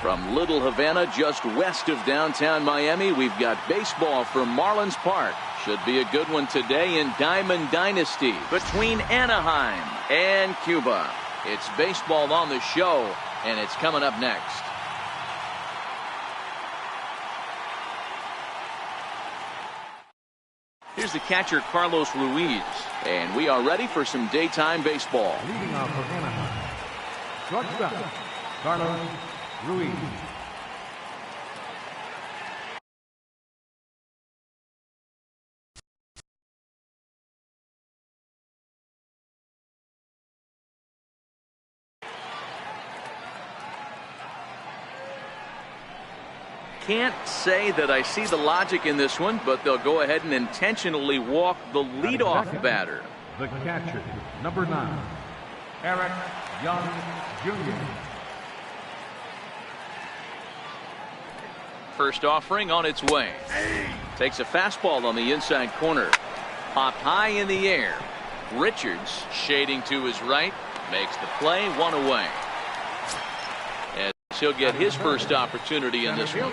From Little Havana, just west of downtown Miami, we've got baseball from Marlins Park. Should be a good one today in Diamond Dynasty between Anaheim and Cuba. It's baseball on the show, and it's coming up next. Here's the catcher, Carlos Ruiz, and we are ready for some daytime baseball. Leading off for Anaheim, shortstop, Carlos Ruiz. Can't say that I see the logic in this one, but they'll go ahead and intentionally walk the leadoff batter. The catcher, number 9, Eric Young Jr. First offering on its way. Takes a fastball on the inside corner. Popped high in the air. Richards shading to his right. Makes the play, 1 away. As he'll get his first opportunity in this one.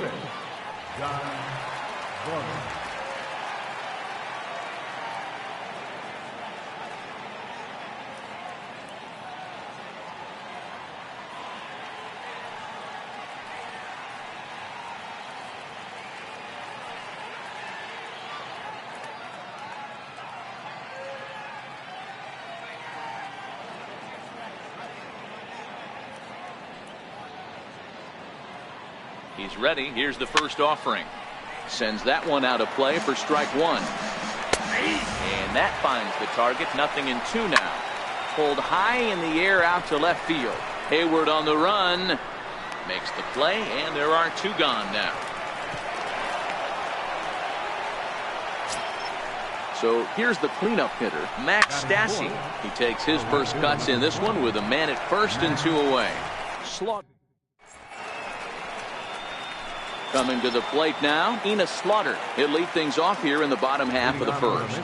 He's ready. Here's the first offering. Sends that one out of play for strike 1. And that finds the target. 0-2 now. Pulled high in the air out to left field. Hayward on the run. Makes the play, and there are 2 gone now. So here's the cleanup hitter, Max Stassi. He takes his first cuts in this one with a man at first and 2 away. Slaughter. Coming to the plate now, Enos Slaughter. He'll lead things off here in the bottom half of the first.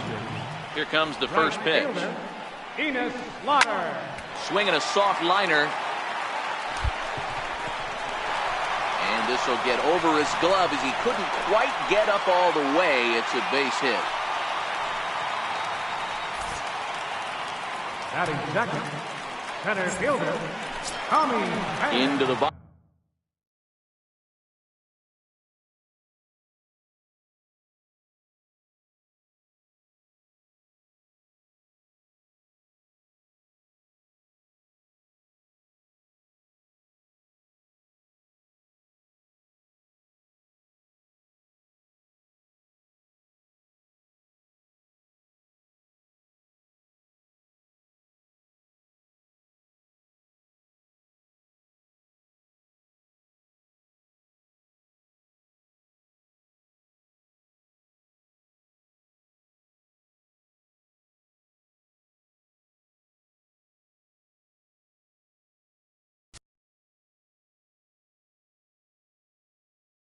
Here comes the first pitch. Enos Slaughter. Swinging a soft liner. And this will get over his glove as he couldn't quite get up all the way. It's a base hit. Batting second, center fielder, Tommy into the box.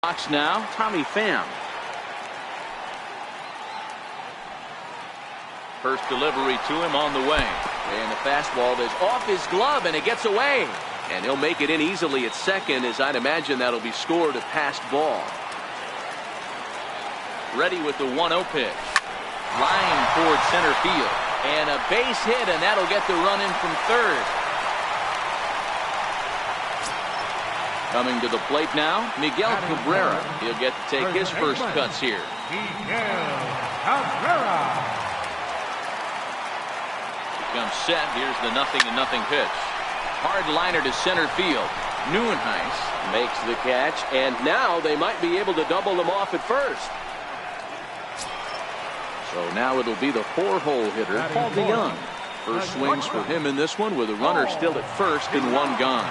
Box now, Tommy Pham. First delivery to him on the way. And the fastball is off his glove, and it gets away. And he'll make it in easily at second, as I'd imagine that'll be scored a passed ball. Ready with the 1-0 pitch. Line toward center field. And a base hit, and that'll get the run in from third. Coming to the plate now, Miguel Cabrera. He'll get to take his first cuts here. Miguel Cabrera. Comes set. Here's the 0-0 pitch. Hard liner to center field. Neuenhuis makes the catch, and now they might be able to double them off at first. So now it'll be the 4-hole hitter, Paul DeYoung. First swings for him in this one with a runner still at first and 1 gone.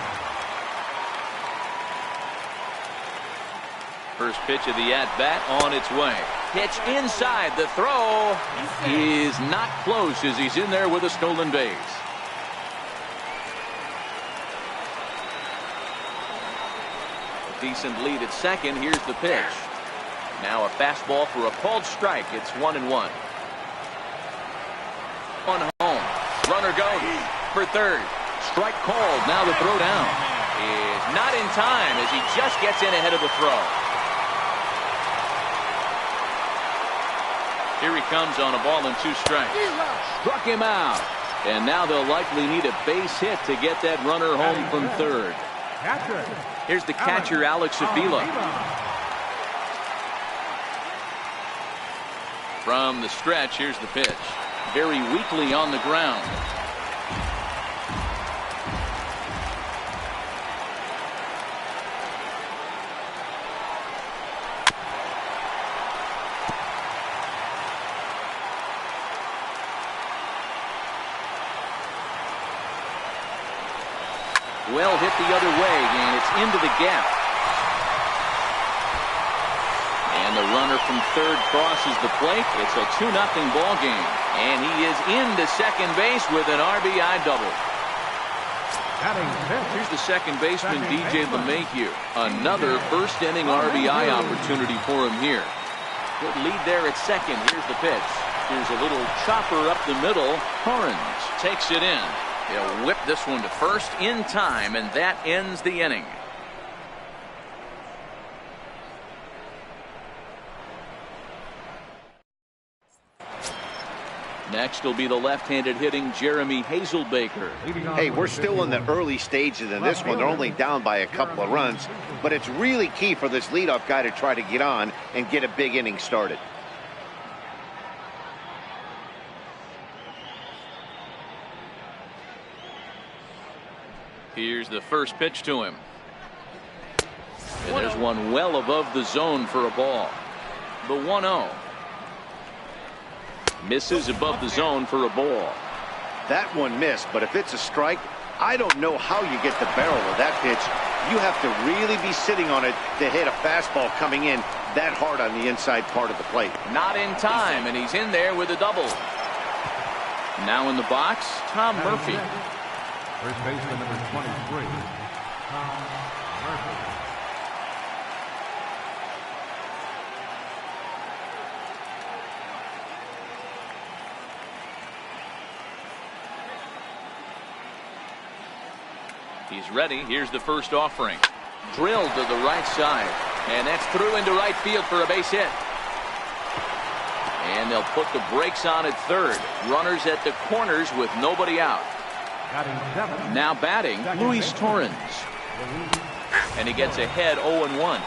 First pitch of the at-bat on its way. Pitch inside. The throw is not close as he's in there with a stolen base. A decent lead at second. Here's the pitch. Now a fastball for a called strike. It's 1-1. On home. Runner goes for third. Strike called. Now the throw down. is not in time as he just gets in ahead of the throw. Here he comes on a ball and 2 strikes. Struck him out. And now they'll likely need a base hit to get that runner home from third. Here's the catcher, Alex Avila. From the stretch, here's the pitch. Very weakly on the ground. Well hit the other way, and it's into the gap. And the runner from third crosses the plate. It's a 2-0 ball game. And he is into second base with an RBI double. Here's the second baseman, DJ LeMahieu. Another first inning RBI opportunity for him here. Good lead there at second. Here's the pitch. Here's a little chopper up the middle. Torrens takes it in. He'll whip this one to first in time, and that ends the inning. Next will be the left-handed hitting Jeremy Hazelbaker. Hey, we're still in the early stages in this one. They're only down by a couple of runs, but it's really key for this leadoff guy to try to get on and get a big inning started. Here's the first pitch to him. And there's one well above the zone for a ball. The 1-0. Misses above the zone for a ball. That one missed, but if it's a strike, I don't know how you get the barrel of that pitch. You have to really be sitting on it to hit a fastball coming in that hard on the inside part of the plate. Not in time, and he's in there with a double. Now in the box, Tom Murphy. First baseman number 23, Tom Murphy. He's ready. Here's the first offering. Drilled to the right side. And that's through into right field for a base hit. And they'll put the brakes on at third. Runners at the corners with nobody out. Now batting, Luis Torrens. And he gets ahead 0-1.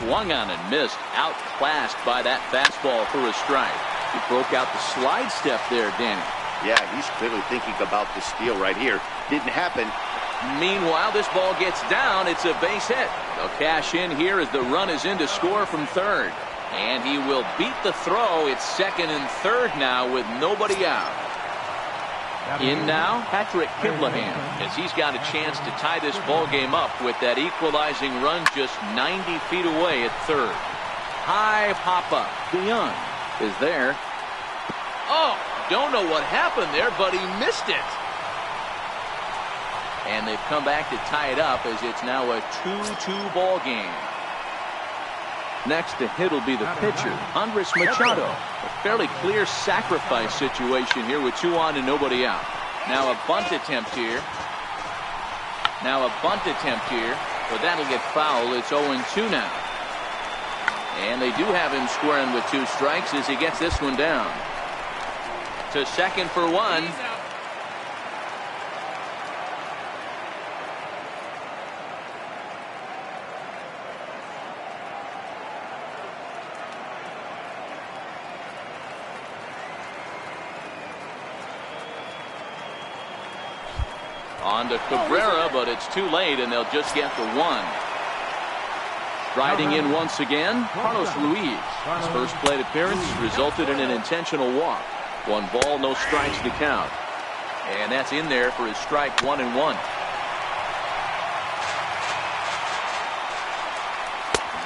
Swung on and missed. Outclassed by that fastball for a strike. He broke out the slide step there, Danny. Yeah, he's clearly thinking about the steal right here. Didn't happen. Meanwhile, this ball gets down. It's a base hit. They'll cash in here as the run is in to score from third. And he will beat the throw. It's second and third now with nobody out. In now, Patrick Kiblahan, as he's got a chance to tie this ball game up with that equalizing run just 90 feet away at third. High pop-up. Young is there. Oh, don't know what happened there, but he missed it. And they've come back to tie it up as it's now a 2-2 ball game. Next to hit will be the pitcher, Andres Machado. A fairly clear sacrifice situation here with 2 on and nobody out. Now a bunt attempt here. But that'll get foul. It's 0-2 now. And they do have him squaring with 2 strikes as he gets this one down. To second for 1. On to Cabrera, but it's too late, and they'll just get the 1. Striding in once again, Carlos Ruiz. His first plate appearance resulted in an intentional walk. 1 ball, no strikes to count. And that's in there for his strike 1-1.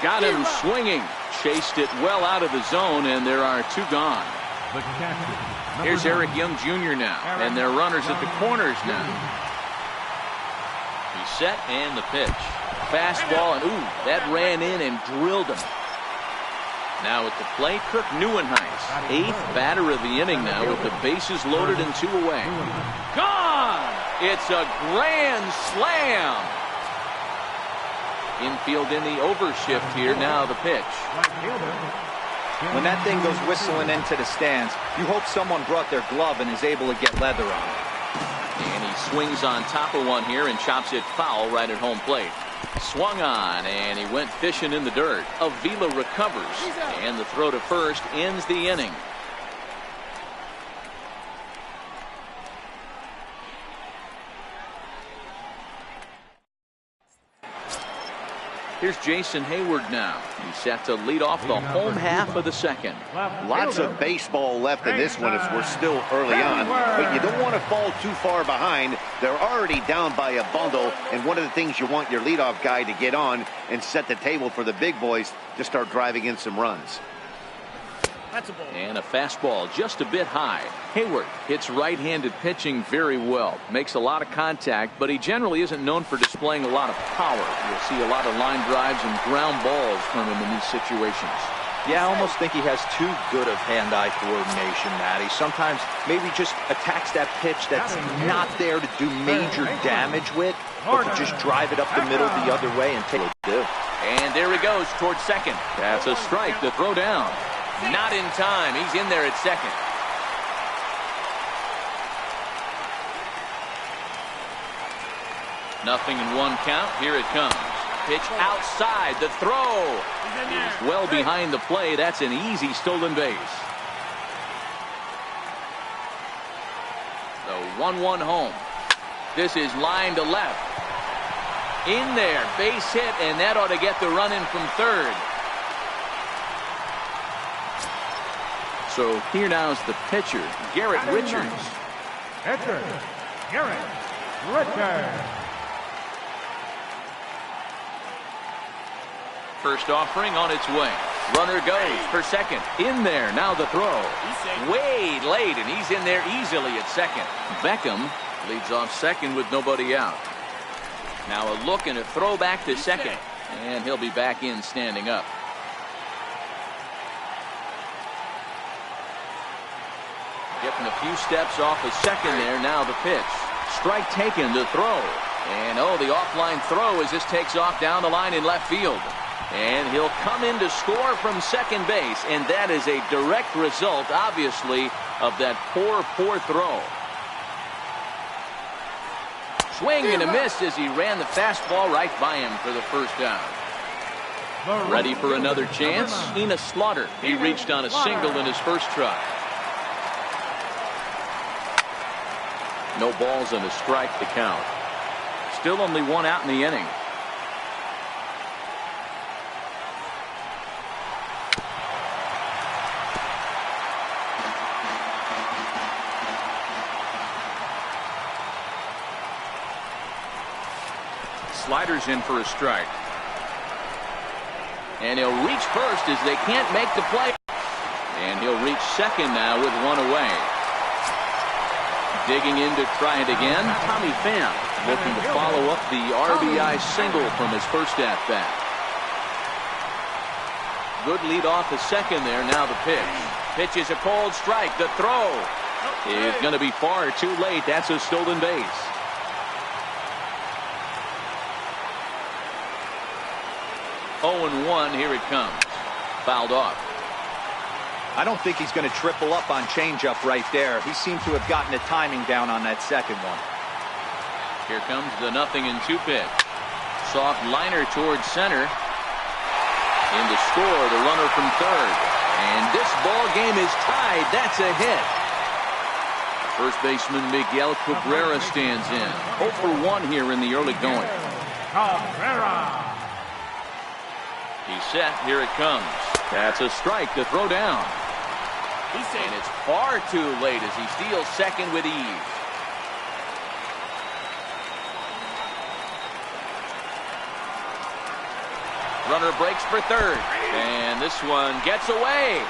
Got him swinging. Chased it well out of the zone, and there are 2 gone. Here's Eric Young Jr. now, and their runners at the corners now. He's set and the pitch. Fastball, and ooh, that ran in and drilled him. Now at the plate, Kirk Neuenhuis, 8th batter of the inning now with the bases loaded and 2 away. Gone! It's a grand slam. Infield in the overshift here. Now the pitch. When that thing goes whistling into the stands, you hope someone brought their glove and is able to get leather on it. And he swings on top of one here and chops it foul right at home plate. Swung on, and he went fishing in the dirt. Avila recovers, and the throw to first ends the inning. Here's Jason Hayward now. He's set to lead off the home half of the second. Lots of baseball left in this one as we're still early on, but you don't want to fall too far behind. They're already down by a bundle, and one of the things you want your leadoff guy to get on and set the table for the big boys to start driving in some runs. And a fastball just a bit high. Hayward hits right-handed pitching very well. Makes a lot of contact, but he generally isn't known for displaying a lot of power. You'll see a lot of line drives and ground balls from him in these situations. Yeah, I almost think he has too good of hand-eye coordination, Matty. Sometimes maybe just attacks that pitch that's not there to do major damage with, but to just drive it up the middle the other way and take it. And there he goes towards second. That's a strike to throw down. Not in time. He's in there at second. Nothing in one count. Here it comes. Pitch outside. The throw is well behind the play. That's an easy stolen base. The 1-1 home. This is line to left. In there. Base hit, and that ought to get the run in from third. So here now is the pitcher, Garrett Richards. Pitcher, Garrett Richards. First offering on its way. Runner goes for second. In there. Now the throw. Way late, and he's in there easily at second. Beckham leads off second with nobody out. Now a look and a throw back to second. And he'll be back in standing up. Getting a few steps off of second there. Now the pitch. Strike taken to throw. And oh, the offline throw as this takes off down the line in left field. And he'll come in to score from second base. And that is a direct result, obviously, of that poor throw. Swing and a miss as he ran the fastball right by him for the first down. Ready for another chance? Enos Slaughter. He reached on a single in his first try. No balls and a strike to count. Still only one out in the inning. Sliders in for a strike. And he'll reach first as they can't make the play. And he'll reach second now with one away. Digging in to try it again, Tommy Pham looking to follow up the RBI single from his first at-bat. Good lead off the second there. Now the pitch. Pitch is a cold strike. The throw is going to be far too late. That's a stolen base. Oh, and 1. Here it comes. Fouled off. I don't think he's going to triple up on changeup right there. He seemed to have gotten the timing down on that second one. Here comes the 0-2 pitch. Soft liner towards center. In to score, the runner from third. And this ball game is tied. That's a hit. First baseman Miguel Cabrera stands in. 0 for 1 here in the early going. Cabrera. He's set. Here it comes. That's a strike to throw down. And it's far too late as he steals second with ease. Runner breaks for third. And this one gets away.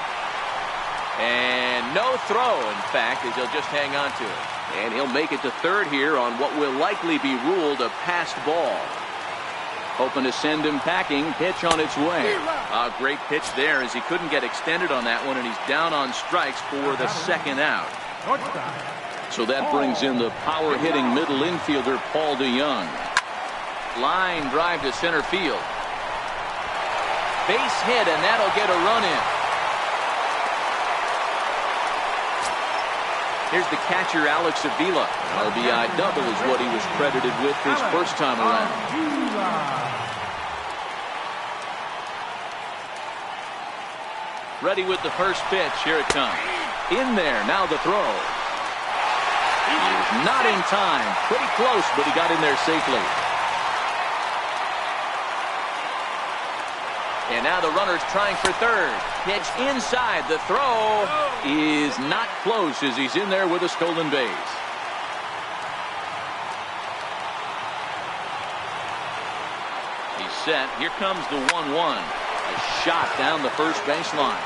And no throw, in fact, as he'll just hang on to it. And he'll make it to third here on what will likely be ruled a passed ball. Hoping to send him packing. Pitch on its way. A great pitch there as he couldn't get extended on that one, and he's down on strikes for the second out. So that brings in the power-hitting middle infielder, Paul DeYoung. Line drive to center field. Base hit, and that'll get a run in. Here's the catcher, Alex Avila. RBI double is what he was credited with his first time around. Ready with the first pitch. Here it comes. In there. Now the throw. He's not in time. Pretty close, but he got in there safely. And now the runner's trying for third. Pitch inside. The throw is not close as he's in there with a stolen base. He's set. Here comes the 1-1. A shot down the first baseline.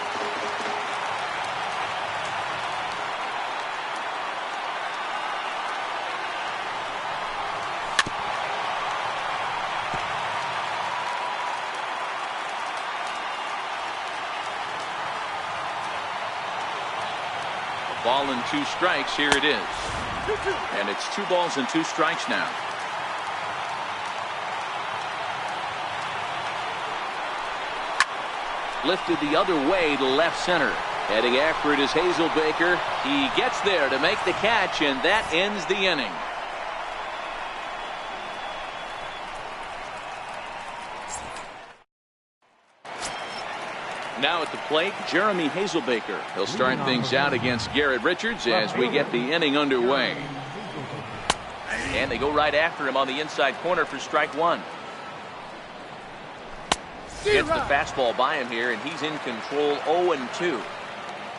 Ball and 2 strikes. Here it is. And it's 2 balls and 2 strikes now. Lifted the other way to left center. Heading after it is Hazelbaker. He gets there to make the catch, and that ends the inning. Now at the plate, Jeremy Hazelbaker. He'll start things out against Garrett Richards as we get the inning underway. And they go right after him on the inside corner for strike 1. Gets the fastball by him here, and he's in control 0-2.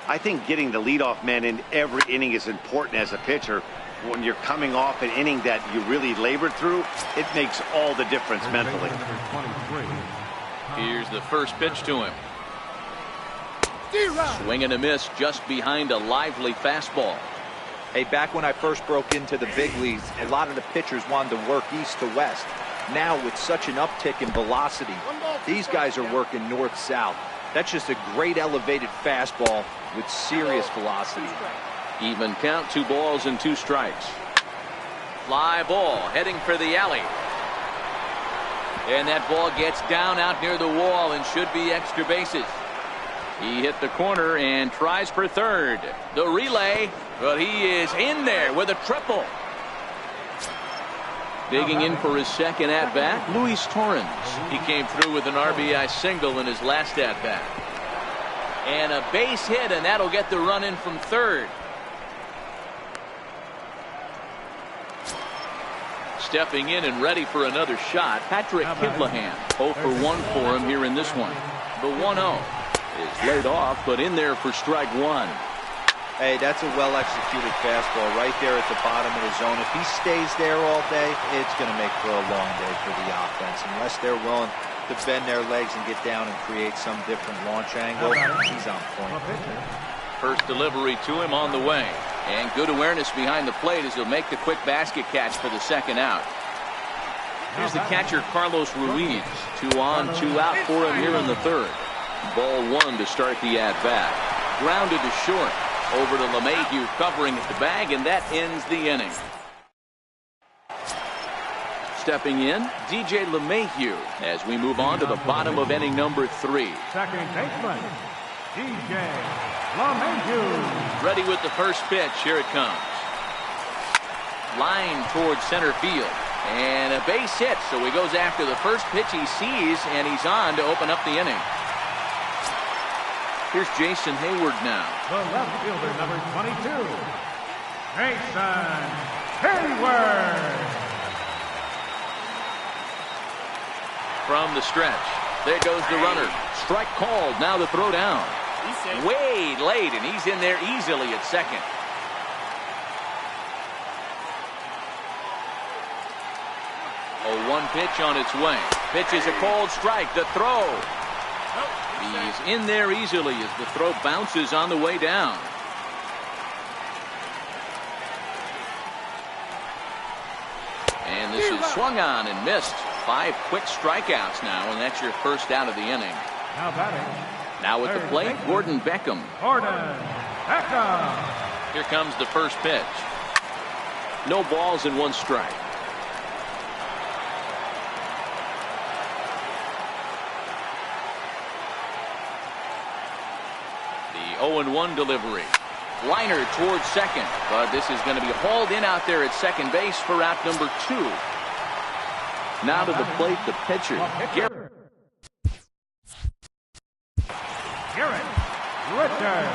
I think getting the leadoff man in every inning is important as a pitcher. When you're coming off an inning that you really labored through, it makes all the difference mentally. Here's the first pitch to him. Swing and a miss just behind a lively fastball. Hey, back when I first broke into the big leagues, a lot of the pitchers wanted to work east to west. Now, with such an uptick in velocity, these guys are working north-south. That's just a great elevated fastball with serious velocity. Even count, 2 balls and 2 strikes. Fly ball heading for the alley. And that ball gets down out near the wall and should be extra bases. He hit the corner and tries for third. The relay, but he is in there with a triple. Digging in for his second at-bat, Luis Torrens. He came through with an RBI single in his last at-bat. And a base hit, and that'll get the run in from third. Stepping in and ready for another shot, Patrick Kivlahan. 0 for 1 for him here in this one. The 1-0 is laid off, but in there for strike 1. Hey, that's a well-executed fastball right there at the bottom of the zone. If he stays there all day, it's going to make for a long day for the offense. Unless they're willing to bend their legs and get down and create some different launch angle, he's on point. First delivery to him on the way. And good awareness behind the plate as he'll make the quick basket catch for the second out. Here's the catcher, Carlos Ruiz. 2 on, 2 out for him here in the third. Ball 1 to start the at-bat. Grounded to short. Over to LeMahieu covering at the bag, and that ends the inning. Stepping in, DJ LeMahieu as we move on to the bottom of inning number 3. Second baseman, DJ LeMahieu. Ready with the first pitch. Here it comes. Line towards center field. And a base hit, so he goes after the first pitch he sees, and he's on to open up the inning. Here's Jason Hayward now. The left fielder, number 22, Jason Hayward. From the stretch, there goes the runner. Strike called. Now the throw down. Way late, and he's in there easily at second. A 1 pitch on its way. Pitch is a called strike. The throw. He's in there easily as the throw bounces on the way down. And this is swung on and missed. 5 quick strikeouts now, and that's your first out of the inning. Now batting. Now at the plate, Gordon Beckham. Gordon Beckham. Here comes the first pitch. No balls and 1 strike. The 0-1 delivery. Liner towards second, but this is going to be hauled in out there at second base for out number 2. Now to the plate, the pitcher, Garrett. Richard.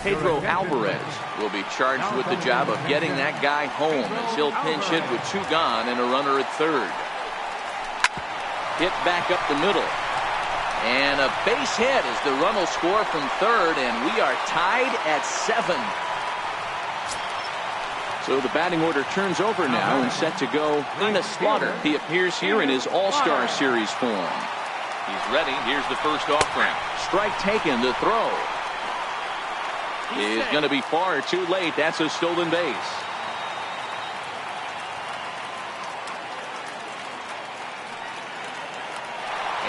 Pedro Alvarez will be charged with the job of getting that guy home as he'll pinch hit with 2 gone and a runner at third. Hit back up the middle. And a base hit as the run will score from third, and we are tied at 7. So the batting order turns over now and set to go Lena Slaughter. He appears here in his All-Star Series form. He's ready. Here's the first offering. Strike taken, the throw is going to be far too late. That's a stolen base.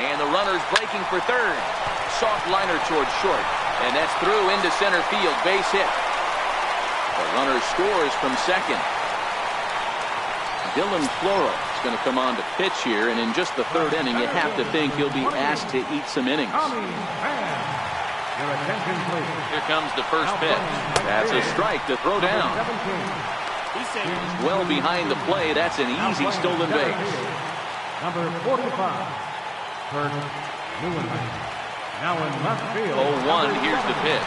And the runner's breaking for third. Soft liner towards short. And that's through into center field. Base hit. The runner scores from second. Dylan Floro is going to come on to pitch here. And in just the 3rd inning, you have to think he'll be asked to eat some innings. Here comes the first pitch. That's a strike to throw down. He's well behind the play. That's an easy stolen base. Number 45. Now in left field. 0-1, here's the pitch.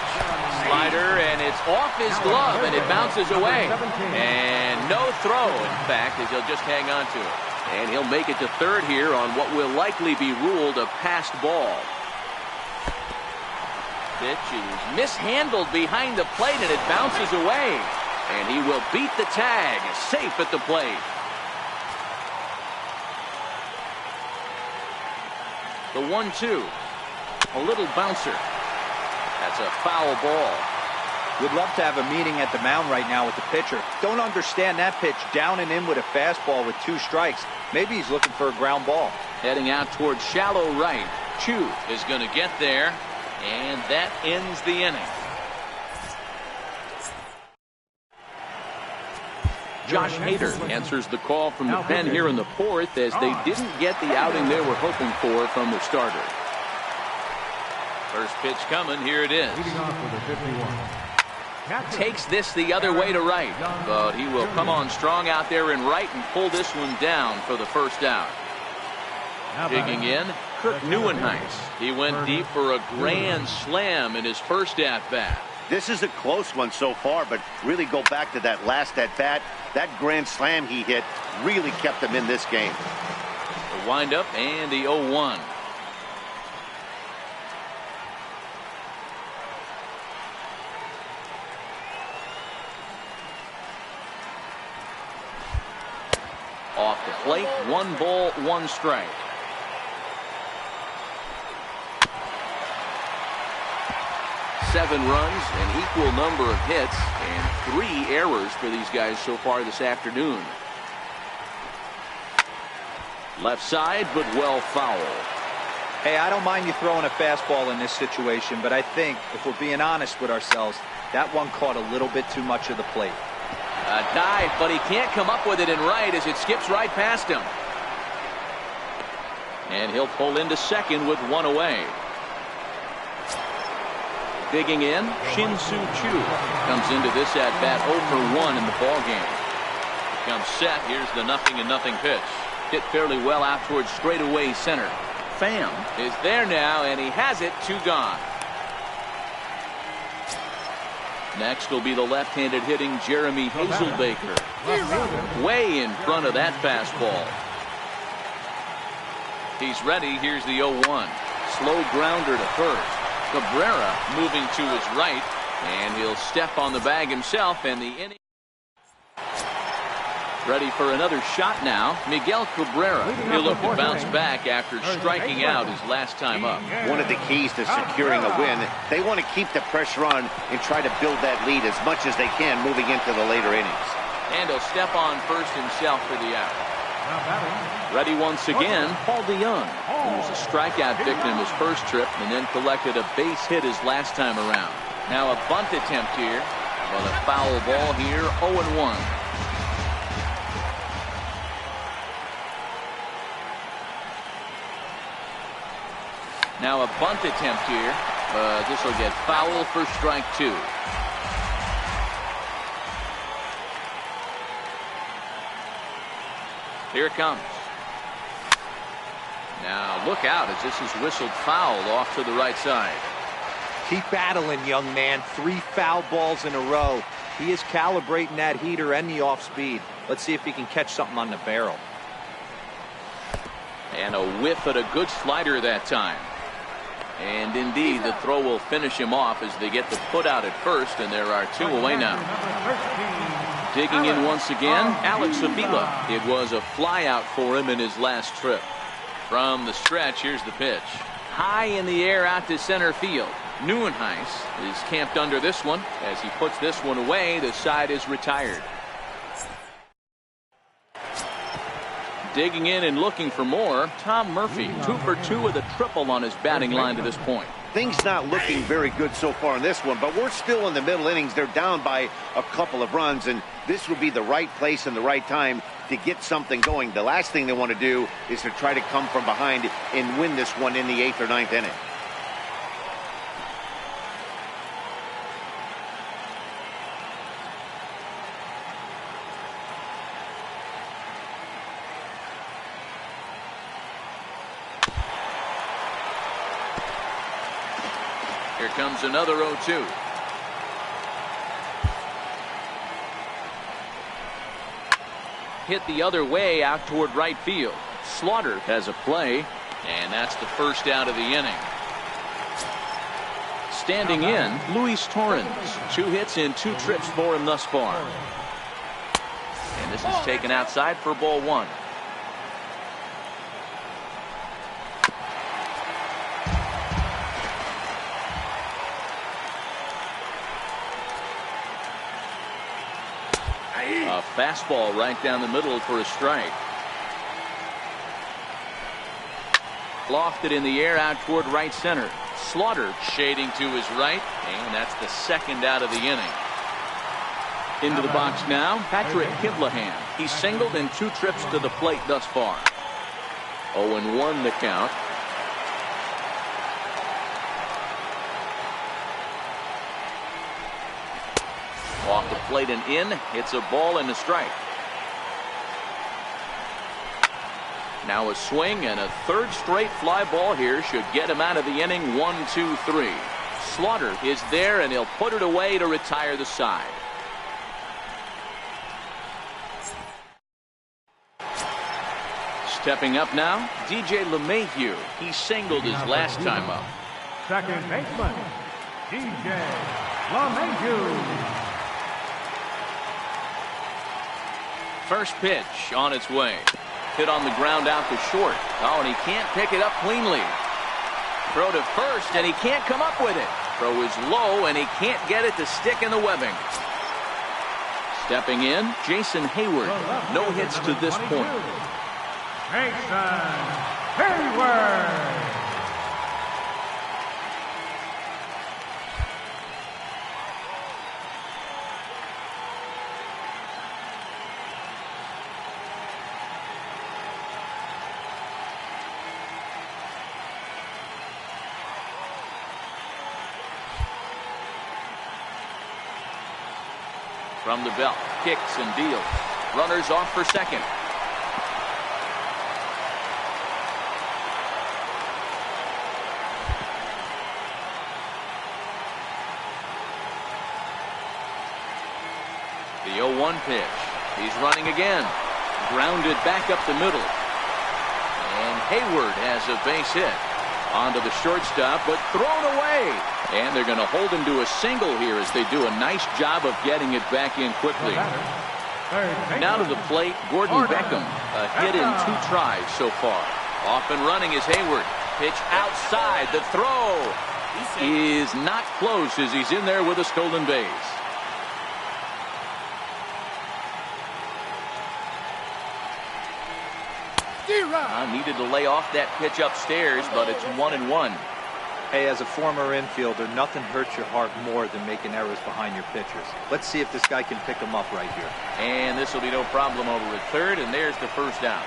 Slider, and it's off his glove, and it bounces away. And no throw, in fact, as he'll just hang on to it. And he'll make it to third here on what will likely be ruled a passed ball. Pitch is mishandled behind the plate, and it bounces away. And he will beat the tag, safe at the plate. The 1-2. A little bouncer. That's a foul ball. Would love to have a meeting at the mound right now with the pitcher. Don't understand that pitch down and in with a fastball with 2 strikes. Maybe he's looking for a ground ball. Heading out towards shallow right. Chu is going to get there, and that ends the inning. Josh Hader answers the call from the pen here in the 4th as they didn't get the outing they were hoping for from the starter. First pitch coming. Here it is. Takes this the other way to right, but he will come on strong out there in right and pull this one down for the first out. Digging in, Kirk Neuenhuis. He went deep for a grand slam in his first at-bat. This is a close one so far, but really go back to that last at-bat. That grand slam he hit really kept him in this game. The windup and the 0-1. Off the plate, 1 ball, 1 strike. Seven runs, an equal number of hits, and 3 errors for these guys so far this afternoon. Left side, but well foul. Hey, I don't mind you throwing a fastball in this situation, but I think, if we're being honest with ourselves, that one caught a little bit too much of the plate. A dive, but he can't come up with it in right as it skips right past him. And he'll pull into second with 1 away. Digging in, Shin-Soo Choo comes into this at-bat 0 for 1 in the ballgame. Comes set. Here's the 0-0 pitch. Hit fairly well out towards straightaway center. Pham is there now, and he has it. 2 gone. Next will be the left-handed hitting Jeremy Hazelbaker. Way in front of that fastball. He's ready. Here's the 0-1. Slow grounder to first. Cabrera moving to his right, and he'll step on the bag himself, and the inning. Ready for another shot now. Miguel Cabrera. He'll look to bounce back after striking out his last time up. One of the keys to securing a win, they want to keep the pressure on and try to build that lead as much as they can moving into the later innings. And he'll step on first himself for the out. Ready once again, Paul DeYoung, who was a strikeout victim his first trip and then collected a base hit his last time around. Now a bunt attempt here, but a foul ball here, 0-1. Now a bunt attempt here, but this will get foul for strike 2. Here it comes. Now look out as this is whistled foul off to the right side. Keep battling, young man. 3 foul balls in a row. He is calibrating that heater and the off speed. Let's see if he can catch something on the barrel. And a whiff at a good slider that time. And indeed, the throw will finish him off as they get the put out at first, and there are 2 away now. Digging in once again, Alex Avila. It was a fly out for him in his last trip. From the stretch, here's the pitch. High in the air out to center field. Nieuwenhuis is camped under this one. As he puts this one away, the side is retired. Digging in and looking for more, Tom Murphy, 2 for 2 with a triple on his batting line to this point. Things not looking very good so far in this one, but we're still in the middle innings. They're down by a couple of runs, and this would be the right place and the right time to get something going. The last thing they want to do is to try to come from behind and win this one in the 8th or 9th inning. Here comes another 0-2. Hit the other way out toward right field. Slaughter has a play, and that's the first out of the inning. Standing in, Luis Torrens. 2 hits in 2 trips for him thus far. And this is taken outside for ball 1. A fastball right down the middle for a strike. Lofted in the air out toward right center. Slaughter shading to his right, and that's the second out of the inning. Into the box now, Patrick Kivlahan. He's singled in 2 trips to the plate thus far. 0-1 the count. Off the plate and in. It's a ball and a strike. Now a swing and a 3rd straight fly ball here should get him out of the inning. 1-2-3. Slaughter is there, and he'll put it away to retire the side. Stepping up now, DJ LeMahieu. He singled his last time up. Second baseman, DJ LeMahieu. First pitch on its way. Hit on the ground out to short. Oh, and he can't pick it up cleanly. Throw to first, and he can't come up with it. Throw is low, and he can't get it to stick in the webbing. Stepping in, Jason Hayward. No hits to this point. Jason Hayward. From the belt, kicks and deals. Runners off for second. The 0-1 pitch. He's running again. Grounded back up the middle. And Hayward has a base hit. Onto the shortstop, but thrown away. And they're going to hold him to a single here as they do a nice job of getting it back in quickly. Now to the plate, Gordon Beckham. A hit in 2 tries so far. Off and running is Hayward. Pitch outside. The throw is not close as he's in there with a stolen base. Needed to lay off that pitch upstairs, but it's 1-1. Hey, as a former infielder, nothing hurts your heart more than making errors behind your pitchers. Let's see if this guy can pick them up right here. And this will be no problem over at third, and there's the first out.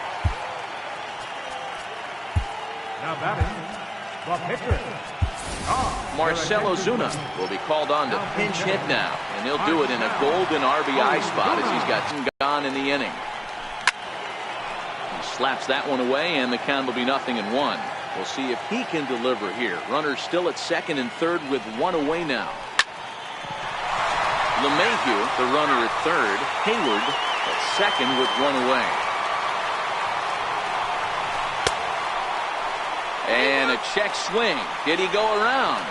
Now batting, the pitcher. Marcell Ozuna will be called on to pinch hit now, and he'll do it in a golden RBI spot as he's got gone in the inning. He slaps that one away, and the count will be 0-1. We'll see if he can deliver here. Runner still at second and third with one away now. LeMahieu, the runner at third. Hayward at second with one away. And a check swing. Did he go around?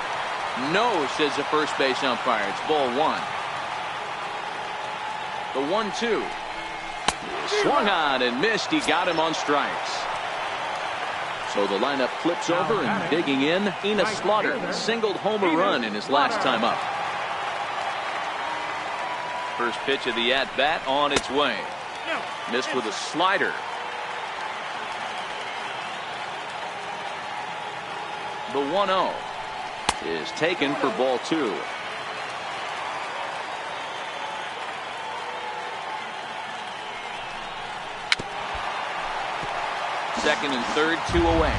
No, says the first base umpire. It's ball one. The 1-2. Swung on and missed. He got him on strikes. So the lineup flips over, and digging in, Enos Slaughter singled home a run in his last time up. First pitch of the at-bat on its way. Missed with a slider. The 1-0 is taken for ball two. Second and third, two away.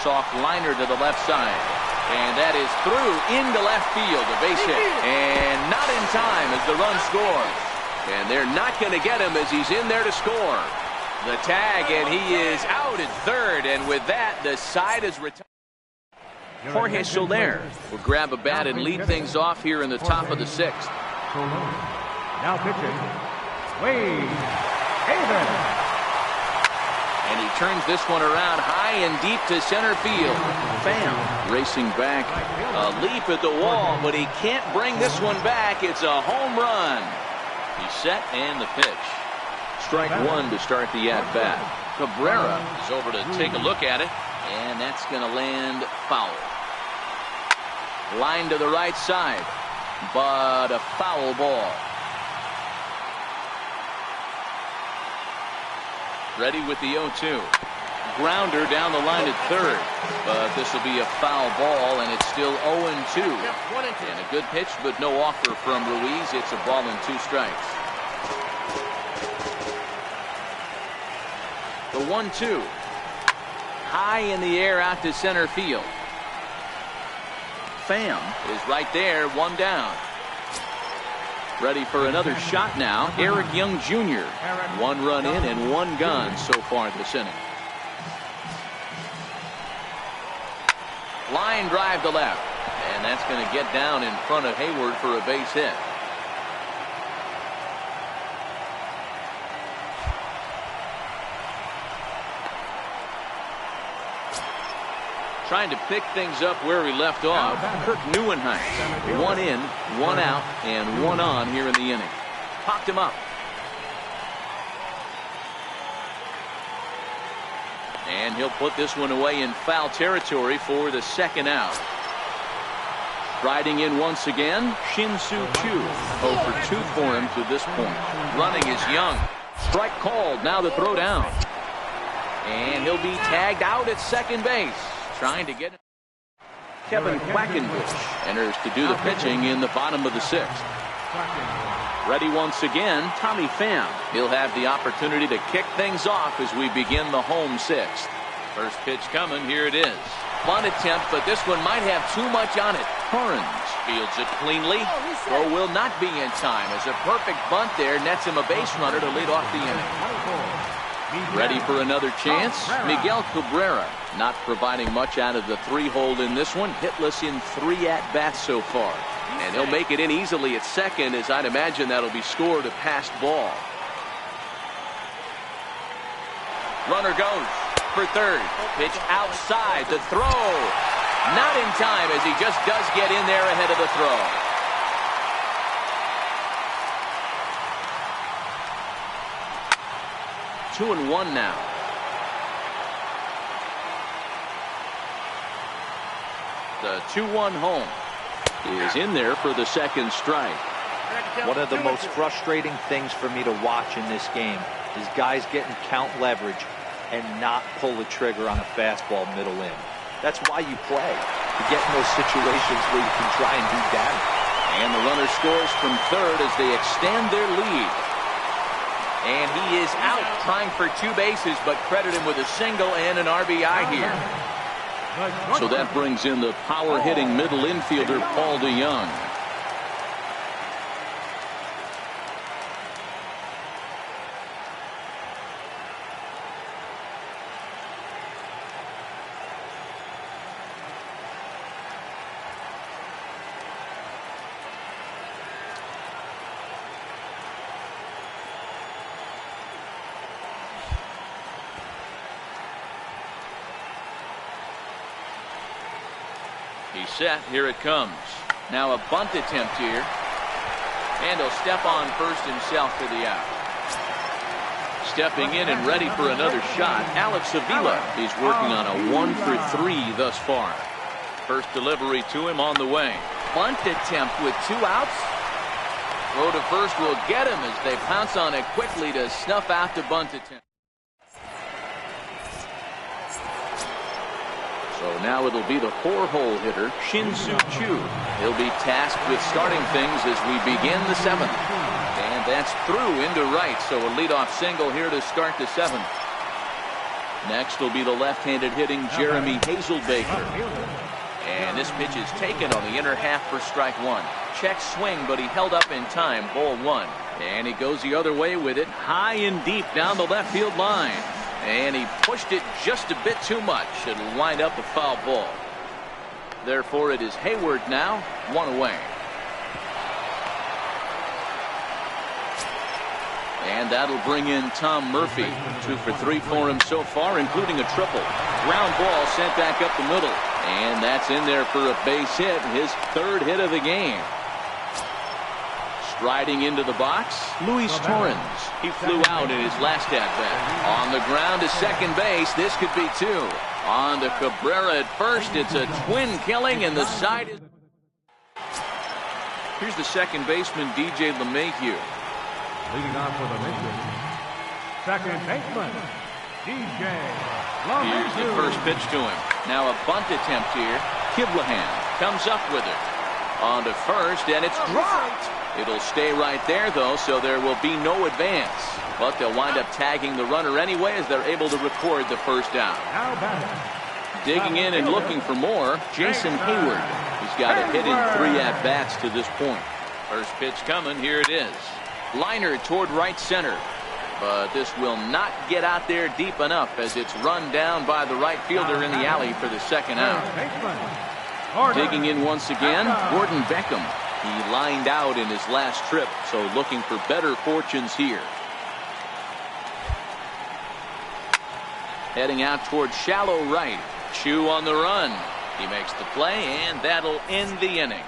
Soft liner to the left side. And that is through into left field. A base hit. And not in time as the run scores. And they're not going to get him as he's in there to score. The tag, and he is out at third. And with that, the side is retired. Jorge Soler will grab a bat and lead things off here in the top of the sixth. Now pitching, Wade Haven. And he turns this one around high and deep to center field. Pham racing back, a leap at the wall, but he can't bring this one back. It's a home run. He's set, and the pitch. Strike one to start the at-bat. Cabrera is over to take a look at it, and that's going to land foul. Line to the right side, but a foul ball. Ready with the 0-2. Grounder down the line at third, but this will be a foul ball, and it's still 0-2. And a good pitch, but no offer from Ruiz. It's a ball and two strikes. The 1-2. High in the air out to center field. Pham is right there, one down. Ready for another shot now. Eric Young Jr. One run in and one gone so far this inning. Line drive to left. And that's going to get down in front of Hayward for a base hit. Trying to pick things up where we left off. Kirk Neuenheim. One in, one out, and one on here in the inning. Popped him up. And he'll put this one away in foul territory for the second out. Riding in once again, Shin-Soo Choo. 0 for 2 for him to this point. Running is Young. Strike called. Now the throw down. And he'll be tagged out at second base. Trying to get it. Kevin Quackenbush enters to do the pitching in the bottom of the sixth. Ready once again, Tommy Pham. He'll have the opportunity to kick things off as we begin the home sixth. First pitch coming. Here it is. Bunt attempt, but this one might have too much on it. Torrens fields it cleanly. Throw will not be in time as a perfect bunt there nets him a base runner to lead off the inning. Ready for another chance. Miguel Cabrera not providing much out of the 3-hole in this one. Hitless in 3 at-bats so far. And he'll make it in easily at second, as I'd imagine that'll be scored a passed ball. Runner goes for third. Pitch outside. The throw. Not in time, as he just does get in there ahead of the throw. Two and one now. The 2-1 home. is in there for the second strike. One of the most frustrating things for me to watch in this game is guys getting count leverage and not pull the trigger on a fastball middle in. That's why you play, to get in those situations where you can try and do damage. And the runner scores from third as they extend their lead. And he is out trying for 2 bases, but credit him with a single and an RBI here. So that brings in the power-hitting middle infielder, Paul DeYoung. He's set. Here it comes. Now a bunt attempt here. And he'll step on first himself for the out. Stepping in and ready for another shot, Alex Avila. He's working on a 1 for 3 thus far. First delivery to him on the way. Bunt attempt with 2 outs. Throw to first will get him as they pounce on it quickly to snuff out the bunt attempt. So now it'll be the 4-hole hitter, Shin-Soo Choo. He'll be tasked with starting things as we begin the 7th. And that's through into right, so a leadoff single here to start the 7th. Next will be the left-handed hitting Jeremy Hazelbaker. And this pitch is taken on the inner half for strike 1. Check swing, but he held up in time, ball 1. And he goes the other way with it, high and deep down the left field line. And he pushed it just a bit too much. It'll wind up a foul ball. Therefore, it is Hayward now, 1 away. And that'll bring in Tom Murphy. 2 for 3 for him so far, including a triple. Ground ball sent back up the middle. And that's in there for a base hit, his 3rd hit of the game. Striding into the box, Luis Torrens. He flew out in his last at-bat. On the ground to second base. This could be 2. On to Cabrera at first. It's a twin killing, and the side is... Here's the second baseman, DJ LeMahieu. Leading on for the Matrix, second baseman, DJ Here's the first pitch to him. Now a bunt attempt here. Kivlahan comes up with it. On to first, and it's dropped. It'll stay right there, though, so there will be no advance. But they'll wind up tagging the runner anyway as they're able to record the first down. Digging in and looking for more, Jason Hayward. He's got a hit in 3 at-bats to this point. First pitch coming. Here it is. Liner toward right center. But this will not get out there deep enough as it's run down by the right fielder in the alley for the second out. Digging in once again, Gordon Beckham. He lined out in his last trip, so looking for better fortunes here. Heading out toward shallow right. Choo on the run. He makes the play, and that'll end the inning.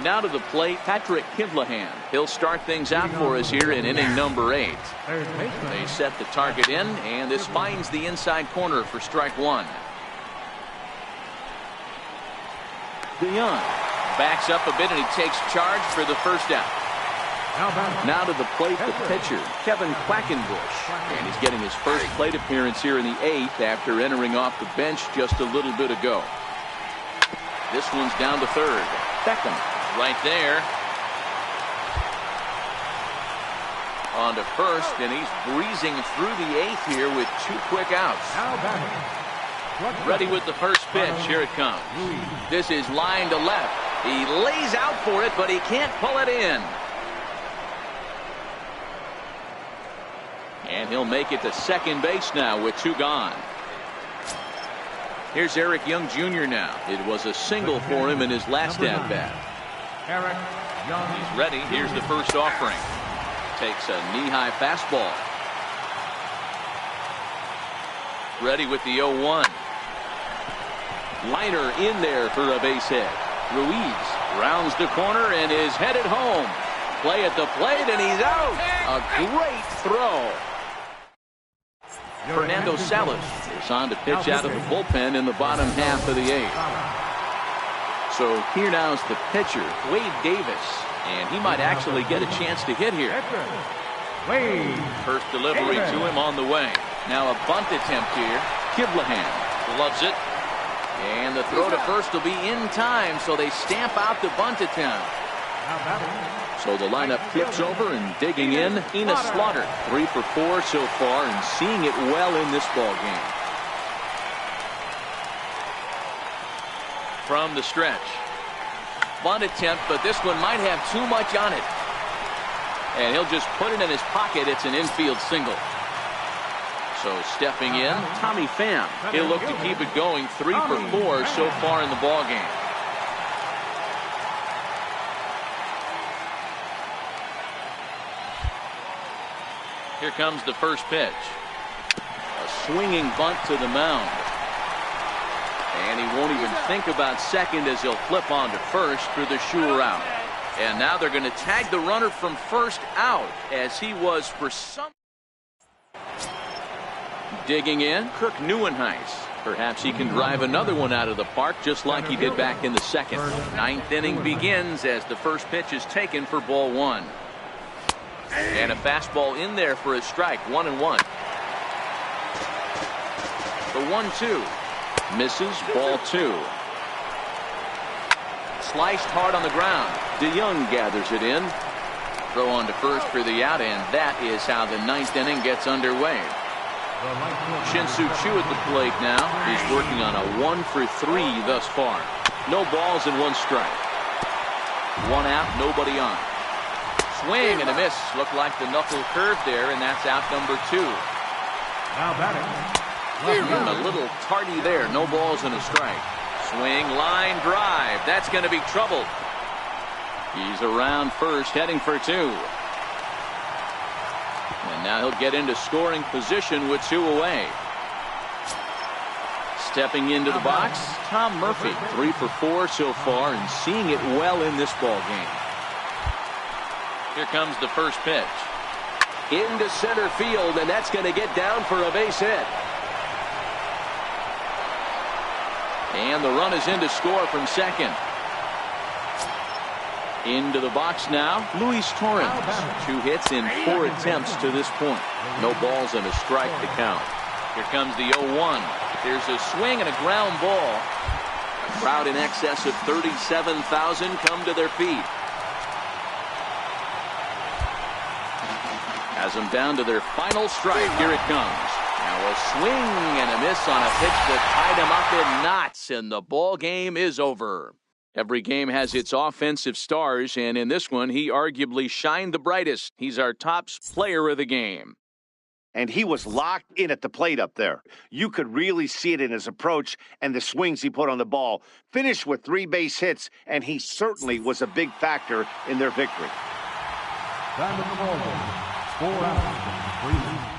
Now to the plate, Patrick Kivlahan. He'll start things out for us here in inning number 8. They set the target in, and this finds the inside corner for strike 1. DeYoung backs up a bit, and he takes charge for the first out. Now to the plate, the pitcher, Kevin Quackenbush. And he's getting his first plate appearance here in the 8th after entering off the bench just a little bit ago. This one's down to third. Beckham right there. On to first, and he's breezing through the 8th here with 2 quick outs. Ready with the first pitch. Here it comes. This is line to left. He lays out for it, but he can't pull it in. And he'll make it to second base now with 2 gone. Here's Eric Young Jr. now. It was a single for him in his last at-bat. He's ready. Here's the first offering. Takes a knee-high fastball. Ready with the 0-1. Liner in there for a base hit. Ruiz rounds the corner and is headed home. Play at the plate, and he's out. A great throw. Fernando Salas is on to pitch out of the bullpen in the bottom half of the 8th. So here now is the pitcher, Wade Davis, and he might actually get a chance to hit here. First delivery to him on the way. Now a bunt attempt here. Kiblahan loves it. And the throw to first will be in time, so they stamp out the bunt attempt. So the lineup flips over and digging in, Enos Slaughter. 3 for 4 so far and seeing it well in this ball game. From the stretch. Bunt attempt, but this one might have too much on it. And he'll just put it in his pocket. It's an infield single. So stepping in, Tommy Pham. He'll look to keep it going. 3 for 4 so far in the ball game. Here comes the first pitch. A swinging bunt to the mound. And he won't even think about second as he'll flip on to first for the sure out. And now they're going to tag the runner from first out as he was for some. Digging in, Kirk Neuenhuis. Perhaps he can drive another one out of the park just like he did back in the second. 9th inning begins as the first pitch is taken for ball 1. And a fastball in there for a strike. 1-1. The 1-2. Misses, ball 2. Sliced hard on the ground. DeYoung gathers it in. Throw on to first for the out, and that is how the 9th inning gets underway. Shin-Soo Choo at the plate now. He's working on a 1 for 3 thus far. No balls and 1 strike. 1 out, nobody on. Swing and a miss. Looked like the knuckle curve there, and that's out number 2. Now batting. A little tardy there. No balls and a strike. Swing, line drive. That's going to be trouble. He's around first, heading for 2. And now he'll get into scoring position with 2 away. Stepping into the box, Tom Murphy. 3 for 4 so far and seeing it well in this ball game. Here comes the first pitch. Into center field, and that's going to get down for a base hit. And the run is in to score from second. Into the box now, Luis Torrens. 2 hits in 4 attempts to this point. No balls and a strike to count. Here comes the 0-1. There's a swing and a ground ball. A crowd in excess of 37,000 come to their feet. Has them down to their final strike. Here it comes. Now a swing and a miss on a pitch that tied him up in knots, and the ball game is over. Every game has its offensive stars, and in this one, he arguably shined the brightest. He's our top player of the game. And he was locked in at the plate up there. You could really see it in his approach and the swings he put on the ball. Finished with 3 base hits, and he certainly was a big factor in their victory. Time of the ball game. 4 outs, 3 innings.